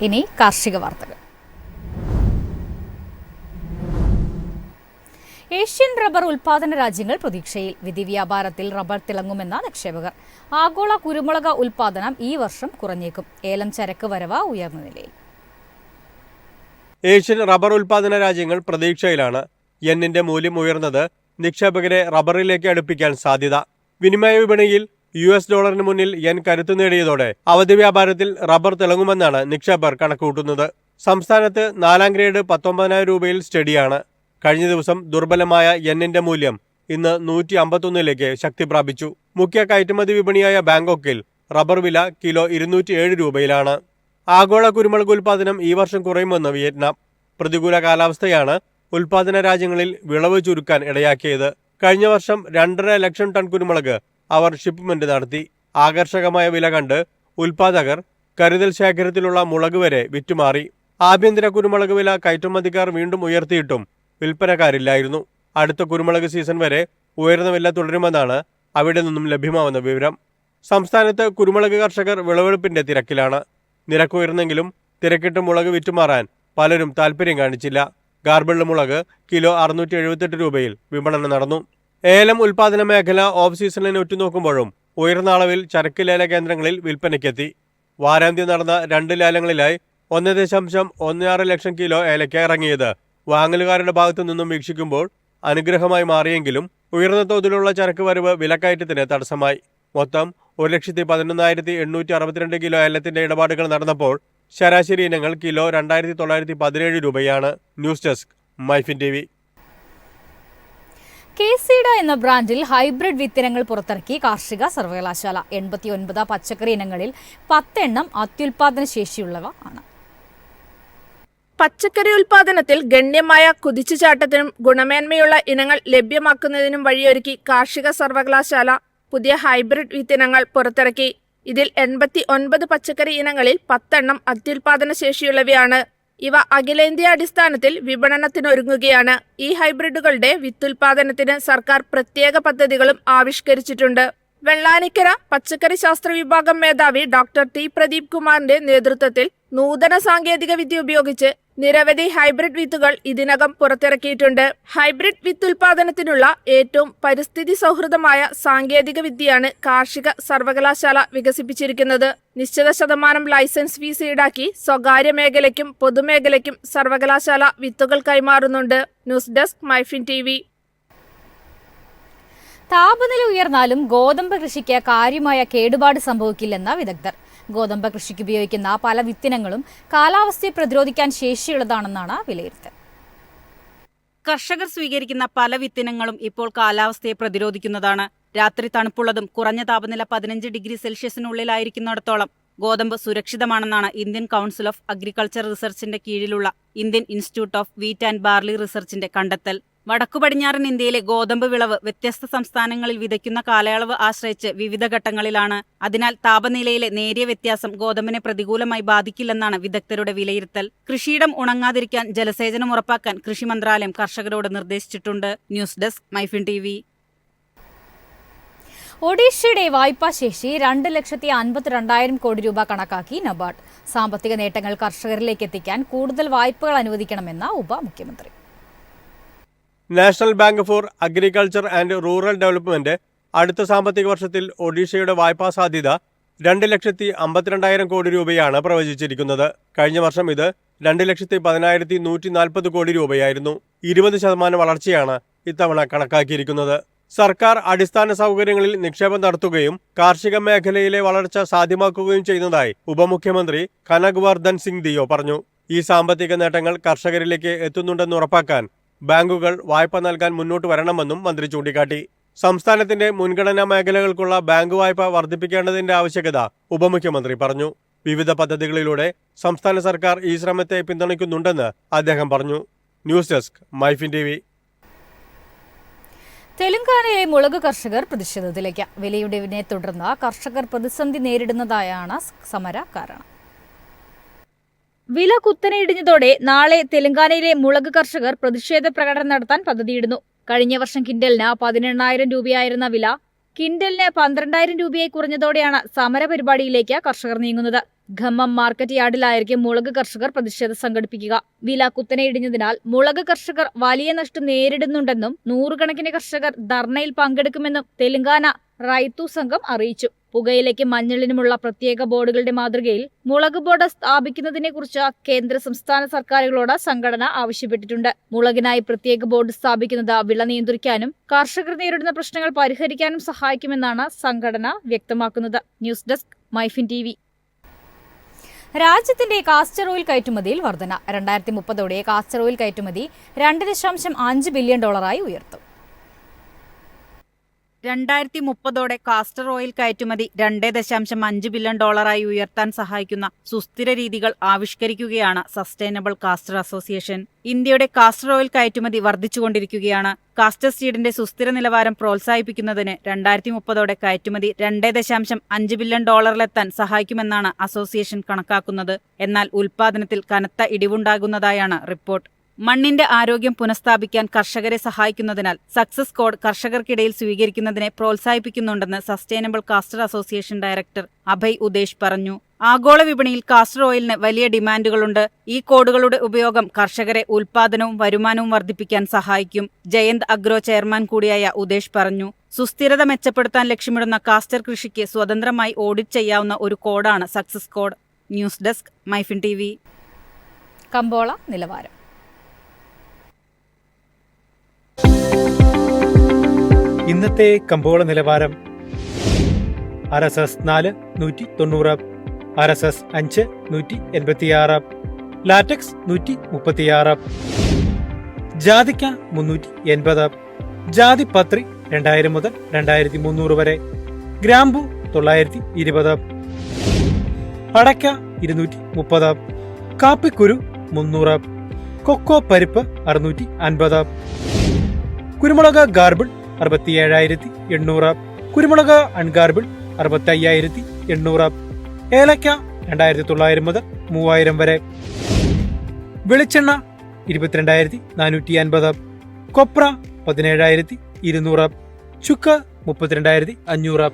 ഇനി കാർഷിക വാർത്തകൾ. ഏഷ്യൻ റബ്ബർ ഉൽപാദന രാജ്യങ്ങൾ പ്രതീക്ഷയിൽ. വിധി വ്യാപാരത്തിൽ റബ്ബർ തിളങ്ങുമെന്ന നിക്ഷേപകർ. ആഗോള കുരുമുളക് ഉൽപാദനം ഈ വർഷം കുറഞ്ഞേക്കും. ഏലം ചരക്ക് വരവ് ഉയർന്ന നിലയിൽ. ഏഷ്യൻ റബ്ബർ ഉൽപാദന രാജ്യങ്ങൾ പ്രതീക്ഷയിലാണ്. യെന്നിന്റെ മൂല്യം ഉയർന്നത് നിക്ഷേപകരെ റബ്ബറിലേക്ക് അടുപ്പിക്കാൻ സാധ്യത. വിനിമയ വിപണിയിൽ $ഡോളറിന് മുന്നിൽ യെൻ കരുത്തു നേടിയതോടെ അവധി വ്യാപാരത്തിൽ റബ്ബർ തിളങ്ങുമെന്നാണ് നിക്ഷേപകർ കണക്കുകൂട്ടുന്നത്. സംസ്ഥാനത്ത് 4ാം ഗ്രേഡ് 19,000 രൂപയിൽ സ്റ്റഡിയാണ്. കഴിഞ്ഞ ദിവസം ദുർബലമായ യെന്നിന്റെ മൂല്യം ഇന്ന് 151ലേക്ക് ശക്തി പ്രാപിച്ചു. മുഖ്യ കയറ്റുമതി വിപണിയായ ബാങ്കോക്കിൽ റബ്ബർ വില കിലോ 207 രൂപയിലാണ്. ആഗോള കുരുമുളക് ഉൽപാദനം ഈ വർഷം കുറയുമെന്ന് വിയറ്റ്നാം. പ്രതികൂല കാലാവസ്ഥയാണ് ഉൽപാദന രാജ്യങ്ങളിൽ വിളവ് ചുരുക്കാൻ ഇടയാക്കിയത്. കഴിഞ്ഞ വർഷം 2.5 ലക്ഷം ടൺ കുരുമുളക് അവർ ഷിപ്മെന്റ് നടത്തി. ആകർഷകമായ വില കണ്ട് ഉൽപാദകർ കരുതൽ ശേഖരത്തിലുള്ള മുളക് വരെ വിറ്റുമാറി. ആഭ്യന്തര കുരുമുളക് വില കയറ്റുമതിക്കാർ വീണ്ടും ഉയർത്തിയിട്ടും വിൽപ്പനക്കാരില്ലായിരുന്നു. അടുത്ത കുരുമുളക് സീസൺ വരെ ഉയർന്ന വില തുടരുമെന്നാണ് അവിടെ നിന്നും ലഭ്യമാവുന്ന വിവരം. സംസ്ഥാനത്ത് കുരുമുളക് കർഷകർ വിളവെടുപ്പിന്റെ തിരക്കിലാണ്. നിരക്കുയർന്നെങ്കിലും തിരക്കിട്ട് മുളക് വിറ്റുമാറാൻ പലരും താൽപര്യം കാണിച്ചില്ല. ഗാർബിൾഡ് മുളക് കിലോ 678 രൂപയിൽ വിപണനം നടന്നു. ഏലം ഉൽപാദന മേഖല ഓഫ് സീസണിനെ ഉറ്റുനോക്കുമ്പോഴും ഉയർന്ന അളവിൽ ചരക്ക് ലേല കേന്ദ്രങ്ങളിൽ വിൽപ്പനയ്ക്കെത്തി. വാരാന്ത്യം നടന്ന 2 ലേലങ്ങളിലായി 1.16 ലക്ഷം കിലോ ഏലക്ക ഇറങ്ങിയത് വാങ്ങലുകാരുടെ ഭാഗത്തു നിന്നും വീക്ഷിക്കുമ്പോൾ അനുഗ്രഹമായി മാറിയെങ്കിലും ഉയർന്ന തോതിലുള്ള ചരക്ക് വരവ് വിലക്കയറ്റത്തിന് തടസ്സമായി. മൊത്തം 1,11,862 കിലോ ഏലത്തിന്റെ ഇടപാടുകൾ നടന്നപ്പോൾ ശരാശരി ഇനങ്ങൾ കിലോ 2,917 രൂപയാണ്. News desk MyFin TV. കേസീഡ എന്ന ബ്രാൻഡിൽ ഹൈബ്രിഡ് വിത്തിനങ്ങൾ പുറത്തിറക്കി കാർഷിക സർവകലാശാല. 89 പച്ചക്കറി ഇനങ്ങളിൽ 10 എണ്ണം അത്യുൽപാദന ശേഷിയുള്ളവ ആണ്. പച്ചക്കറി ഉൽപാദനത്തിൽ ഗണ്യമായ കുതിച്ചുചാട്ടത്തിനും ഗുണമേന്മയുള്ള ഇനങ്ങൾ ലഭ്യമാക്കുന്നതിനും വഴിയൊരുക്കി കാർഷിക സർവകലാശാല പുതിയ ഹൈബ്രിഡ് വിത്തിനങ്ങൾ പുറത്തിറക്കി. ഇതിൽ 89 പച്ചക്കറി ഇനങ്ങളിൽ 10 എണ്ണം അത്യുൽപാദന ശേഷിയുള്ളവയാണ്. ഇവ അഖിലേന്ത്യാ അടിസ്ഥാനത്തിൽ വിപണനത്തിനൊരുങ്ങുകയാണ്. ഈ ഹൈബ്രിഡുകളുടെ വിത്തുൽപാദനത്തിന് സർക്കാർ പ്രത്യേക പദ്ധതികളും ആവിഷ്കരിച്ചിട്ടുണ്ട്. വെള്ളാനിക്കര പച്ചക്കറി ശാസ്ത്ര വിഭാഗം മേധാവി ഡോക്ടർ ടി പ്രദീപ് കുമാറിന്റെ നേതൃത്വത്തിൽ നൂതന സാങ്കേതിക വിദ്യ ഉപയോഗിച്ച് നിരവധി ഹൈബ്രിഡ് വിത്തുകൾ ഇതിനകം പുറത്തിറക്കിയിട്ടുണ്ട്. ഹൈബ്രിഡ് വിത്തുൽപാദനത്തിനുള്ള ഏറ്റവും പരിസ്ഥിതി സൗഹൃദമായ സാങ്കേതിക വിദ്യയാണ് കാർഷിക സർവകലാശാല വികസിപ്പിച്ചിരിക്കുന്നത്. നിശ്ചിത ശതമാനം ലൈസൻസ് ഫീസ് ഈടാക്കി സ്വകാര്യ മേഖലയ്ക്കും പൊതുമേഖലയ്ക്കും സർവകലാശാല വിത്തുകൾ കൈമാറുന്നുണ്ട്. News desk MyFin TV. താപനില ഉയർന്നാലും ഗോതമ്പ് കൃഷിക്ക് കാര്യമായ കേടുപാട് സംഭവിക്കില്ലെന്ന് വിദഗ്ധർ. ഗോതമ്പ് കൃഷിക്ക് ഉപയോഗിക്കുന്ന പല വിത്തിനങ്ങളും കാലാവസ്ഥയെ പ്രതിരോധിക്കാൻ ശേഷിയുള്ളതാണെന്നാണ് വിലയിരുത്തൽ. കർഷകർ സ്വീകരിക്കുന്ന പല വിത്തിനങ്ങളും ഇപ്പോൾ കാലാവസ്ഥയെ പ്രതിരോധിക്കുന്നതാണ്. രാത്രി തണുപ്പുള്ളതും കുറഞ്ഞ താപനില 15 ഡിഗ്രി സെൽഷ്യസിനുള്ളിലായിരിക്കുന്നിടത്തോളം ഗോതമ്പ് സുരക്ഷിതമാണെന്നാണ് ഇന്ത്യൻ കൗൺസിൽ ഓഫ് അഗ്രികൾച്ചർ റിസർച്ചിന്റെ കീഴിലുള്ള Indian institute of wheat and barley റിസർച്ചിന്റെ കണ്ടെത്തൽ. വടക്കുപടിഞ്ഞാറൻ ഇന്ത്യയിലെ ഗോതമ്പ് വിളവ് വ്യത്യസ്ത സംസ്ഥാനങ്ങളിൽ വിതയ്ക്കുന്ന കാലയളവ് ആശ്രയിച്ച് വിവിധ ഘട്ടങ്ങളിലാണ്. അതിനാൽ താപനിലയിലെ നേരിയ വ്യത്യാസം ഗോതമ്പിനെ പ്രതികൂലമായി ബാധിക്കില്ലെന്നാണ് വിദഗ്ധരുടെ വിലയിരുത്തൽ. കൃഷിയിടം ഉണങ്ങാതിരിക്കാൻ ജലസേചനം ഉറപ്പാക്കാൻ കൃഷി മന്ത്രാലയം കർഷകരോട് നിർദ്ദേശിച്ചിട്ടുണ്ട്. News desk MyFin TV. ഒഡീഷയുടെ വായ്പാ ശേഷി 2,52,000 കോടി രൂപ കണക്കാക്കി നബാർഡ്. സാമ്പത്തിക നേട്ടങ്ങൾ കർഷകരിലേക്ക് എത്തിക്കാൻ കൂടുതൽ വായ്പകൾ അനുവദിക്കണമെന്ന് ഉപമുഖ്യമന്ത്രി. National bank for agriculture and rural development അടുത്ത സാമ്പത്തിക വർഷത്തിൽ ഒഡീഷയുടെ വായ്പാ സാധ്യത 2,52,000 കോടി രൂപയാണ് പ്രവചിച്ചിരിക്കുന്നത്. കഴിഞ്ഞ വർഷം ഇത് 2,10,140 കോടി രൂപയായിരുന്നു. 20% വളർച്ചയാണ് ഇത്തവണ കണക്കാക്കിയിരിക്കുന്നത്. സർക്കാർ അടിസ്ഥാന സൗകര്യങ്ങളിൽ നിക്ഷേപം നടത്തുകയും കാർഷിക മേഖലയിലെ വളർച്ച സാധ്യമാക്കുകയും ചെയ്യുന്നതായി ഉപമുഖ്യമന്ത്രി കനക് വർദ്ധൻ സിംഗ് ദിയോ പറഞ്ഞു. ഈ സാമ്പത്തിക നേട്ടങ്ങൾ കർഷകരിലേക്ക് എത്തുന്നുണ്ടെന്ന് ഉറപ്പാക്കാൻ ബാങ്കുകൾ വായ്പ നൽകാൻ മുന്നോട്ട് വരണമെന്നും മന്ത്രി ചൂണ്ടിക്കാട്ടി. സംസ്ഥാനത്തിന്റെ മുൻഗണനാ മേഖലകൾക്കുള്ള ബാങ്ക് വായ്പ വർദ്ധിപ്പിക്കേണ്ടതിന്റെ ആവശ്യകത ഉപമുഖ്യമന്ത്രി പറഞ്ഞു. വിവിധ പദ്ധതികളിലൂടെ സംസ്ഥാന സർക്കാർ ഈ ശ്രമത്തെ പിന്തുണയ്ക്കുന്നുണ്ടെന്ന് അദ്ദേഹം പറഞ്ഞു. News desk MyFin TV. തെലങ്കാനയിലെ മുളക് കർഷകർ പ്രതിഷേധത്തിലേക്ക്. വിലയിടിവിനെ തുടർന്ന് കർഷകർ പ്രതിസന്ധി നേരിടുന്നതായാണ് സമര കാരണം. വില കുത്തനെ ഇടിഞ്ഞതോടെ നാളെ തെലങ്കാനയിലെ മുളക് കർഷകർ പ്രതിഷേധ പ്രകടനം നടത്താൻ പദ്ധതിയിടുന്നു. കഴിഞ്ഞ വർഷം കിൻഡലിന് 18,000 രൂപയായിരുന്ന വില കിൻഡലിന് 12,000 രൂപയായി കുറഞ്ഞതോടെയാണ് സമരപരിപാടിയിലേക്ക് കർഷകർ നീങ്ങുന്നത്. ഖമ്മം മാർക്കറ്റ് യാർഡിലായിരിക്കും മുളക് കർഷകർ പ്രതിഷേധം സംഘടിപ്പിക്കുക. വില കുത്തനെ ഇടിഞ്ഞതിനാൽ മുളക് കർഷകർ വലിയ നഷ്ടം നേരിടുന്നുണ്ടെന്നും നൂറുകണക്കിന് കർഷകർ ധർണയിൽ പങ്കെടുക്കുമെന്നും തെലങ്കാന റൈത്തു സംഘം അറിയിച്ചു. പുകയിലയ്ക്കും മഞ്ഞളിനുമുള്ള പ്രത്യേക ബോർഡുകളുടെ മാതൃകയിൽ മുളക് ബോർഡ് സ്ഥാപിക്കുന്നതിനെക്കുറിച്ച് കേന്ദ്ര സംസ്ഥാന സർക്കാരുകളോട് സംഘടന ആവശ്യപ്പെട്ടിട്ടുണ്ട്. മുളകിനായി പ്രത്യേക ബോർഡ് സ്ഥാപിക്കുന്നത് വില നിയന്ത്രിക്കാനും കർഷകർ നേരിടുന്ന പ്രശ്നങ്ങൾ പരിഹരിക്കാനും സഹായിക്കുമെന്നാണ് സംഘടന വ്യക്തമാക്കുന്നത്. News desk MyFin TV. രാജ്യത്തിന്റെ കാസ്റ്റർ ഓയിൽ കയറ്റുമതിയിൽ വർധന. 2030 കാസ്റ്റർ ഓയിൽ കയറ്റുമതി $2.5 ബില്യൺ ഉയർത്തും. 2030 കാസ്റ്റർ ഓയിൽ കയറ്റുമതി $2.5 ബില്യൺ ഉയർത്താൻ സഹായിക്കുന്ന സുസ്ഥിര രീതികൾ ആവിഷ്കരിക്കുകയാണ് സസ്റ്റൈനബിൾ കാസ്റ്റർ അസോസിയേഷൻ. ഇന്ത്യയുടെ കാസ്റ്റർ ഓയിൽ കയറ്റുമതി വർദ്ധിച്ചുകൊണ്ടിരിക്കുകയാണ്. കാസ്റ്റർ സീഡിന്റെ സുസ്ഥിര നിലവാരം പ്രോത്സാഹിപ്പിക്കുന്നതിന് 2030 കയറ്റുമതി $2.5 ബില്യൺ സഹായിക്കുമെന്നാണ് അസോസിയേഷൻ കണക്കാക്കുന്നത്. എന്നാൽ ഉൽപാദനത്തിൽ കനത്ത ഇടിവുണ്ടാകുന്നതായാണ് റിപ്പോർട്ട്. മണ്ണിന്റെ ആരോഗ്യം പുനഃസ്ഥാപിക്കാൻ കർഷകരെ സഹായിക്കുന്നതിനാൽ സക്സസ് കോഡ് കർഷകർക്കിടയിൽ സ്വീകരിക്കുന്നതിനെ പ്രോത്സാഹിപ്പിക്കുന്നുണ്ടെന്ന് sustainable castor association director Abhay Udesh പറഞ്ഞു. ആഗോള വിപണിയിൽ കാസ്റ്റർ ഓയിലിന് വലിയ ഡിമാൻഡുകളുണ്ട്. ഈ കോഡുകളുടെ ഉപയോഗം കർഷകരെ ഉൽപാദനവും വരുമാനവും വർദ്ധിപ്പിക്കാൻ സഹായിക്കും. ജയന്ത് അഗ്രോ ചെയർമാൻ കൂടിയായ ഉദേശ് പറഞ്ഞു. സുസ്ഥിരത മെച്ചപ്പെടുത്താൻ ലക്ഷ്യമിടുന്ന കാസ്റ്റർ കൃഷിക്ക് സ്വതന്ത്രമായി ഓഡിറ്റ് ചെയ്യാവുന്ന ഒരു കോഡാണ് success code. News desk MyFin TV. കമ്പോള നിലവാരം. ഇന്നത്തെ കമ്പോള നിലവാരം: RSS 4 190, RSS 5 186, ലാറ്റക്സ് 136, ജാതിക്ക 380, ജാതിപത്രി 2000 മുതൽ 2300 വരെ, ഗ്രാമ്പു 920, അടയ്ക്ക 230, കാപ്പിക്കുരു 300, കൊക്കോ പരിപ്പ് 650, കുരുമുളക് ഗാർബിൾ 67,800, കുരുമുളക് അൺഗാർബിൾ 65,800, ഏലക്ക 2,900 മുതൽ 3,000 വരെ, വെളിച്ചെണ്ണ 22,450, കൊപ്ര 17,200, ചുക്ക് 32,500.